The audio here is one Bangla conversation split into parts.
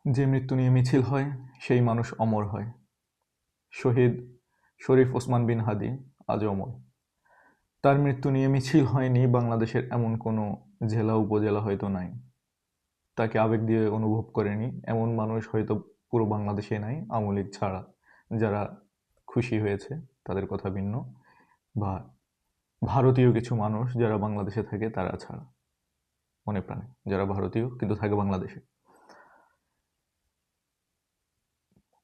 যে মৃত্যু নিয়ে মিছিল হয় সেই মানুষ অমর হয়। শহীদ শরীফ ওসমান বিন হাদি আজ অমর। তার মৃত্যু নিয়ে মিছিল হয়নি বাংলাদেশের এমন কোনো জেলা উপজেলা হয়তো নাই। তাকে আবেগ দিয়ে অনুভব করেনি এমন মানুষ হয়তো পুরো বাংলাদেশে নাই, আওয়ামী লীগ ছাড়া। যারা খুশি হয়েছে তাদের কথা ভিন্ন, বা ভারতীয় কিছু মানুষ যারা বাংলাদেশে থাকে তারা ছাড়া, মনে প্রাণে যারা ভারতীয় কিন্তু থাকে বাংলাদেশে।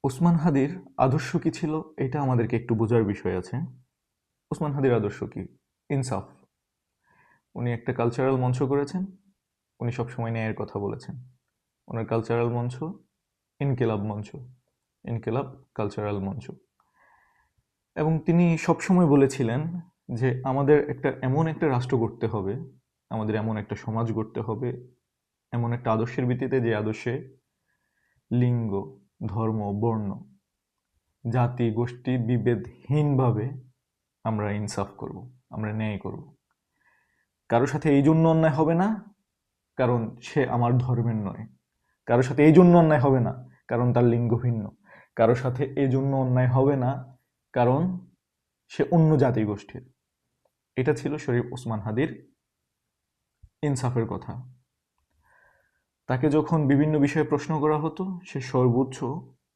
ওসমান হাদির আদর্শ কি ছিল এটা আমাদেরকে একটু বোঝার বিষয় আছে। ওসমান হাদির আদর্শ কি? ইনসাফ। উনি একটা কালচারাল মঞ্চ করেছেন, উনি সবসময় ন্যায়ের কথা বলেছেন। ওনার কালচারাল মঞ্চ ইনকিলাব মঞ্চ, ইনকিলাব কালচারাল মঞ্চ। এবং তিনি সবসময় বলেছিলেন যে আমাদের এমন একটা রাষ্ট্র গড়তে হবে, আমাদের এমন একটা সমাজ গড়তে হবে, এমন একটা আদর্শের ভিত্তিতে যে আদর্শে লিঙ্গ, ধর্ম, বর্ণ, জাতি, গোষ্ঠী বিভেদহীনভাবে আমরা ইনসাফ করব, আমরা ন্যায় করব। কারোর সাথে এই জন্য অন্যায় হবে না কারণ সে আমার ধর্মের নয়, কারোর সাথে এই জন্য অন্যায় হবে না কারণ তার লিঙ্গ ভিন্ন, কারোর সাথে এই জন্য অন্যায় হবে না কারণ সে অন্য জাতি গোষ্ঠীর। এটা ছিল শরীফ ওসমান হাদির ইনসাফের কথা। তাকে যখন বিভিন্ন বিষয়ে প্রশ্ন করা হতো সে সর্বোচ্চ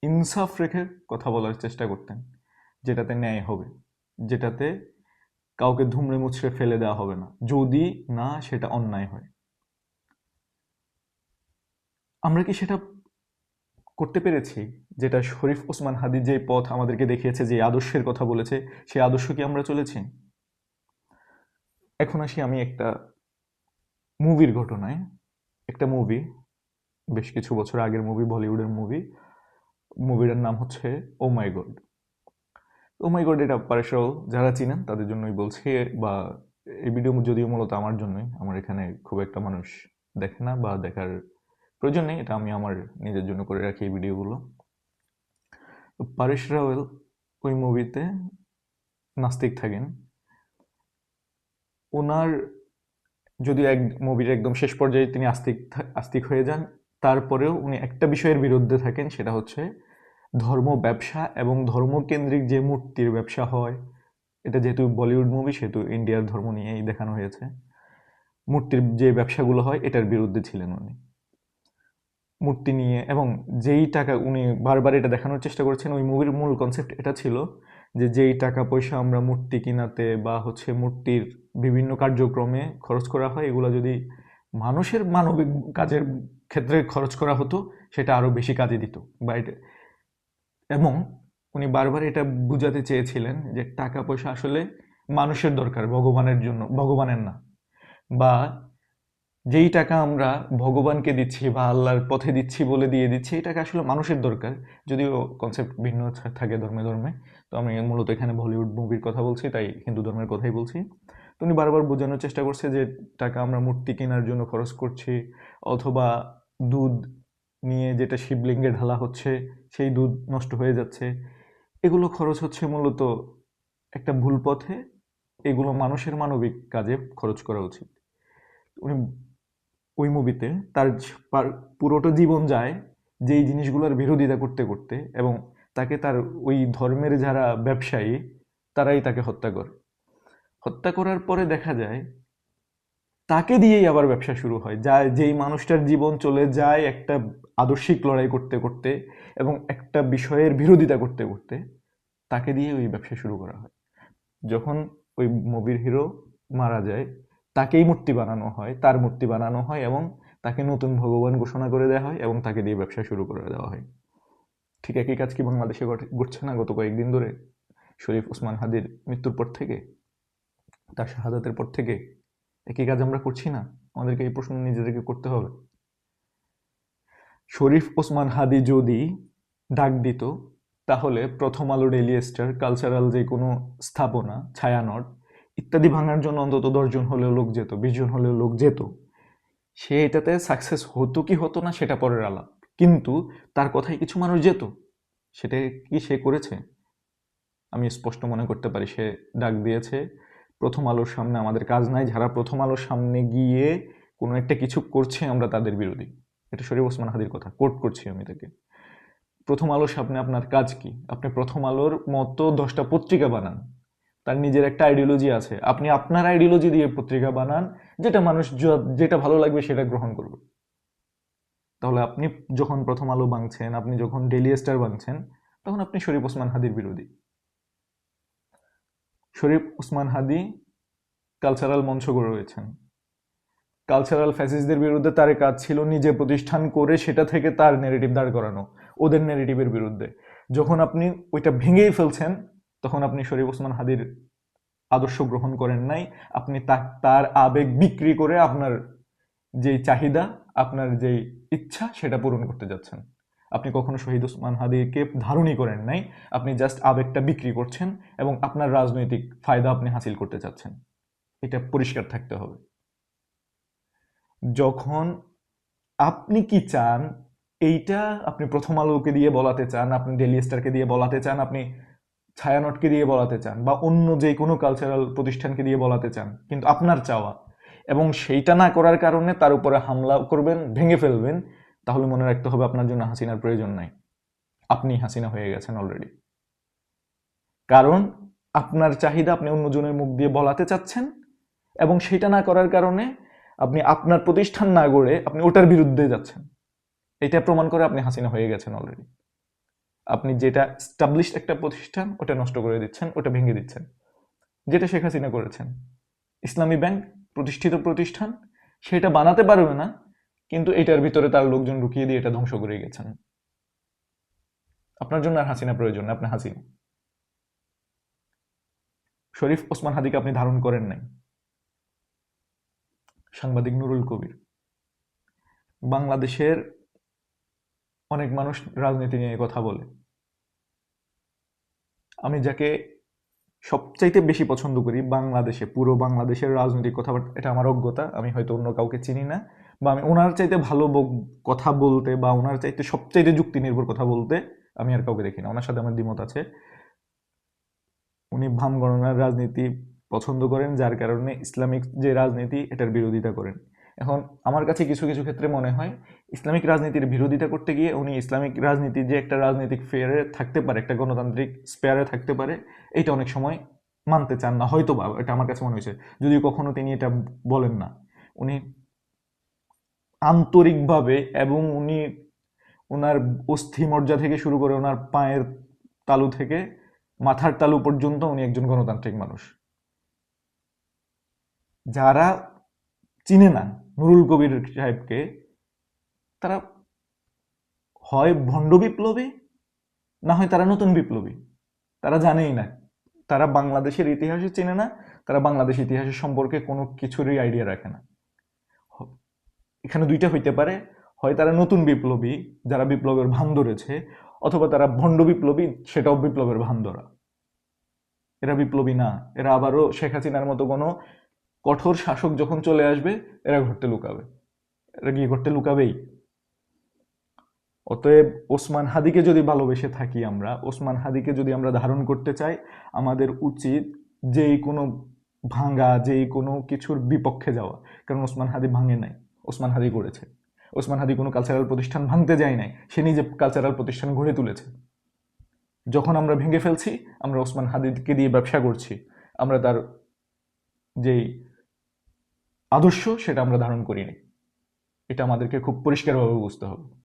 ইনসাফ রেখে কথা বলার চেষ্টা করতেন, যেটাতে ন্যায় হবে, যেটাতে কাউকে ধুমড়ে মুচড়ে ফেলে দেওয়া হবে না যদি না সেটা অন্যায় হয়। আমরা কি সেটা করতে পেরেছি? যেটা শরীফ ওসমান হাদি যে পথ আমাদেরকে দেখিয়েছে, যে আদর্শের কথা বলেছে, সেই আদর্শ কি আমরা চলেছি? এখন আসি আমি একটা মুভির ঘটনায়। একটা মুভি, বেশ কিছু বছর আগের মুভি, বলিউডের মুভি। মুভিটার নাম হচ্ছে ও মাই গড। ও মাই গড এটা পারেশ রাওয়াল যারা চিনেন তাদের জন্যই বলছি, বা এই ভিডিও যদিও মূলত আমার জন্যই, আমার এখানে খুব একটা মানুষ দেখে না বা দেখার প্রয়োজন নেই, এটা আমি আমার নিজের জন্য করে রাখি এই ভিডিওগুলো। পারেশ রাওয়াল ওই মুভিতে নাস্তিক থাকেন। ওনার যদিও মুভির একদম শেষ পর্যায়ে তিনি আস্তিক হয়ে যান, তারপরেও উনি একটা বিষয়ের বিরুদ্ধে থাকেন, সেটা হচ্ছে ধর্ম ব্যবসা এবং ধর্মকেন্দ্রিক যে মূর্তির ব্যবসা হয়। এটা যেহেতু বলিউড মুভি সেহেতু ইন্ডিয়ার ধর্ম নিয়েই দেখানো হয়েছে। মূর্তির যে ব্যবসাগুলো হয় এটার বিরুদ্ধে ছিলেন উনি। মূর্তি নিয়ে এবং যেই টাকা উনি বারবার এটা দেখানোর চেষ্টা করেছেন, ওই মুভির মূল কনসেপ্ট এটা ছিল যে যেই টাকা পয়সা আমরা মূর্তি কিনাতে বা হচ্ছে মূর্তির বিভিন্ন কার্যক্রমে খরচ করা হয়, এগুলো যদি মানুষের মানবিক কাজের ক্ষেত্রে খরচ করা হতো সেটা আরো বেশি কাজে দিত। বা এবং উনি বারবার এটা বুঝাতে চেয়েছিলেন যে টাকা পয়সা আসলে মানুষের দরকার, ভগবানের জন্য, ভগবানের না। বা যেই টাকা আমরা ভগবানকে দিচ্ছি বা আল্লাহর পথে দিচ্ছি বলে দিয়ে দিচ্ছি, এই টাকা আসলে মানুষের দরকার। যদিও কনসেপ্ট ভিন্ন থাকে ধর্মে ধর্মে, তো আমি মূলত এখানে বলিউড মুভির কথা বলছি, তাই হিন্দু ধর্মের কথাই বলছি। তো উনি বারবার বোঝানোর চেষ্টা করছে যে টাকা আমরা মূর্তি কেনার জন্য খরচ করছি, অথবা দুধ নিয়ে যেটা শিবলিঙ্গে ঢালা হচ্ছে সেই দুধ নষ্ট হয়ে যাচ্ছে, এগুলো খরচ হচ্ছে মূলত একটা ভুল পথে। এগুলো মানুষের মানবিক কাজে খরচ করা উচিত। উনি ওই মুভিতে তার পুরোটা জীবন যায় যেই জিনিসগুলোর বিরোধিতা করতে করতে, এবং তাকে তার ওই ধর্মের যারা ব্যবসায়ী তারাই তাকে হত্যা করে। হত্যা করার পরে দেখা যায় তাকে দিয়েই আবার ব্যবসা শুরু হয়, যেই মানুষটার জীবন চলে যায় একটা আদর্শিক লড়াই করতে করতে এবং একটা বিষয়ের বিরোধিতা করতে করতে, তাকে দিয়ে ওই ব্যবসা শুরু করা হয়। যখন ওই মুভির হিরো মারা যায়, তাকেই মূর্তি বানানো হয়, তার মূর্তি বানানো হয় এবং তাকে নতুন ভগবান ঘোষণা করে দেওয়া হয় এবং তাকে দিয়ে ব্যবসা শুরু করে দেওয়া হয়। ঠিক একই কাজ কি বাংলাদেশে ঘটছে না গত কয়েকদিন ধরে? শরীফ ওসমান হাদির মৃত্যুর পর থেকে, তার শাহাদাতের পর থেকে একই কাজ আমরা করছি না? আমাদেরকে এই প্রশ্ন নিজেদেরকে করতে হবে। শরীফ ওসমান হাদি যদি ডাক দিত তাহলে প্রথম আলো, ডেইলি স্টার, কালচারাল যে কোনো স্থাপনা, ছায়ানট ইত্যাদি ভাঙার জন্য অন্তত 10 জন হলেও লোক যেত, 20 জন হলেও লোক যেত। সে এটাতে সাকসেস হতো কি হতো না সেটা পরের আলাপ, কিন্তু তার কথায় কিছু মানুষ যেত। সেটা কি সে করেছে? আমি স্পষ্ট মনে করতে পারি সে ডাক দিয়েছে প্রথম আলোর সামনে আমাদের কাজ নাই, যারা প্রথম আলোর সামনে গিয়ে কোনো একটা কিছু করছে আমরা তাদের বিরোধী। এটা শরীফ ওসমান হাদির কথা, কোট করছি আমি তাকে। প্রথম আলোর সামনে আপনার কাজ কি? আপনি প্রথম আলোর মতো 10টা পত্রিকা বানান। তার নিজের একটা আইডিওলজি আছে, আপনি আপনার আইডিওলজি দিয়ে পত্রিকা বানান, যেটা মানুষ যেটা ভালো লাগবে সেটা গ্রহণ করবে। তাহলে আপনি যখন প্রথম আলো বাংছেন, আপনি যখন ডেইলি স্টার বাংছেন, তখন আপনি শরীফ ওসমান হাদির বিরোধী। শরীফ ওসমান হাদি কালচারাল মঞ্চ গড়ে রয়েছেন। কালচারাল ফ্যাসিস্টদের বিরুদ্ধে তার কাজ ছিল নিজে প্রতিষ্ঠান করে সেটা থেকে তার নেগেটিভ দাঁড় করানো, ওদের নেগেটিভের বিরুদ্ধে। যখন আপনি ওইটা ভেঙেই ফেলছেন, তখন আপনি শরীফ ওসমান হাদির আদর্শ গ্রহণ করেন নাই, আপনি তার আবেগ বিক্রি করে আপনার যেই চাহিদা, আপনার যেই ইচ্ছা, সেটা পূরণ করতে যাচ্ছেন। আপনি কখনো শহীদ ওসমান হাদিকে ধারণই করেন নাই, আপনি জাস্ট আবেগটা বিক্রি করছেন এবং আপনার রাজনৈতিক ফায়দা আপনি হাসিল করতে চাচ্ছেন। এটা পরিষ্কার থাকতে হবে। যখন আপনি কি চান এইটা আপনি প্রথম আলোকে দিয়ে বলাতে চান, আপনি ডেইলি স্টারকে দিয়ে বলাতে চান, আপনি ছায়ানটকে দিয়ে বলাতে চান, বা অন্য যে কোনো কালচারাল প্রতিষ্ঠানকে দিয়ে বলাতে চান, কিন্তু আপনার চাওয়া, এবং সেইটা না করার কারণে তার উপরে হামলা করবেন, ভেঙে ফেলবেন, তাহলে মনে রাখতে হবে আপনার জন্য হাসিনার প্রয়োজন নাই, আপনি হাসিনা হয়ে গেছেন অলরেডি। কারণ আপনার চাহিদা আপনি অন্যজনের মুখ দিয়ে বলাতে চাচ্ছেন, এবং সেটা না করার কারণে আপনি আপনার প্রতিষ্ঠান না গড়ে আপনি ওটার বিরুদ্ধে যাচ্ছেন। এটা প্রমাণ করে আপনি হাসিনা হয়ে গেছেন অলরেডি। আপনি যেটা স্টাবলিশড একটা প্রতিষ্ঠান, ওটা নষ্ট করে দিচ্ছেন, ওটা ভেঙে দিচ্ছেন, যেটা শেখ হাসিনা করেছেন। ইসলামী ব্যাংক প্রতিষ্ঠিত প্রতিষ্ঠান, সেটা বানাতে পারবে না, কিন্তু এটার ভিতরে তার লোকজন ঢুকিয়ে দিয়ে এটা ধ্বংস করে গেছেন। আপনার জন্য আর হাসিনা প্রয়োজন না, আপনি হাসিনা। শরীফ ওসমান হাদিকে আপনি ধারণ করেন নাই। সাংবাদিক নুরুল কবির, বাংলাদেশের অনেক মানুষ রাজনীতি নিয়ে কথা বলে, আমি যাকে সবচাইতে বেশি পছন্দ করি বাংলাদেশে, পুরো বাংলাদেশের রাজনৈতিক কথাবার্তা, এটা আমার অজ্ঞতা, আমি হয়তো অন্য কাউকে চিনি না, বা আমি ওনার চাইতে ভালো কথা বলতে বা ওনার চাইতে সবচাইতে যুক্তি নির্ভর কথা বলতে আমি আর কাউকে দেখি না। ওনার সাথে আমার দ্বিমত আছে। উনি ভাম গণনার রাজনীতি পছন্দ করেন, যার কারণে ইসলামিক যে রাজনীতি এটার বিরোধিতা করেন। এখন আমার কাছে কিছু কিছু ক্ষেত্রে মনে হয় ইসলামিক রাজনীতির বিরোধিতা করতে গিয়ে উনি ইসলামিক রাজনীতি যে একটা রাজনৈতিক ফেয়ারে থাকতে পারে, একটা গণতান্ত্রিক স্পেয়ারে থাকতে পারে, এটা অনেক সময় মানতে চান না, হয়তো বা, এটা আমার কাছে মনে হয়েছে, যদিও কখনো তিনি এটা বলেন না। উনি আন্তরিকভাবে, এবং উনি ওনার অস্থি মজ্জা থেকে শুরু করে ওনার পায়ের তালু থেকে মাথার তালু পর্যন্ত উনি একজন গণতান্ত্রিক মানুষ। যারা চিনে না নুরুল কবির সাহেবকে, তারা হয় ভণ্ড বিপ্লবী, না হয় তারা নতুন বিপ্লবী, তারা জানেই না, তারা বাংলাদেশের ইতিহাসে চেনে না, তারা বাংলাদেশ ইতিহাসের সম্পর্কে কোনো কিছুরই আইডিয়া রাখে না। এখানে দুইটা হইতে পারে, হয় তারা নতুন বিপ্লবী যারা বিপ্লবের ভান ধরেছে, অথবা তারা ভণ্ড বিপ্লবী, সেটাও বিপ্লবের ভান ধরা। এরা বিপ্লবী না, এরা আবারও শেখ হাসিনার মতো কোনো কঠোর শাসক যখন চলে আসবে, এরা ঘরতে লুকাবে, এরা গিয়ে ঘরতে লুকাবেই। অতএব ওসমান হাদিকে যদি ভালোবেসে থাকি আমরা, ওসমান হাদিকে যদি আমরা ধারণ করতে চাই, আমাদের উচিত যেই কোনো ভাঙা, যেই কোনো কিছুর বিপক্ষে যাওয়া। কারণ ওসমান হাদি ভাঙে নাই, ওসমান হাদি করেছে। ওসমান হাদি কোনো কালচারাল প্রতিষ্ঠান ভাঙতে যায় নাই, সে নিজে কালচারাল প্রতিষ্ঠান গড়ে তুলেছে। যখন আমরা ভেঙে ফেলছি, আমরা ওসমান হাদিকে দিয়ে ব্যবসা করছি, আমরা তার যেই আদর্শ সেটা আমরা ধারণ করিনি। এটা আমাদেরকে খুব পরিষ্কারভাবে বুঝতে হবে।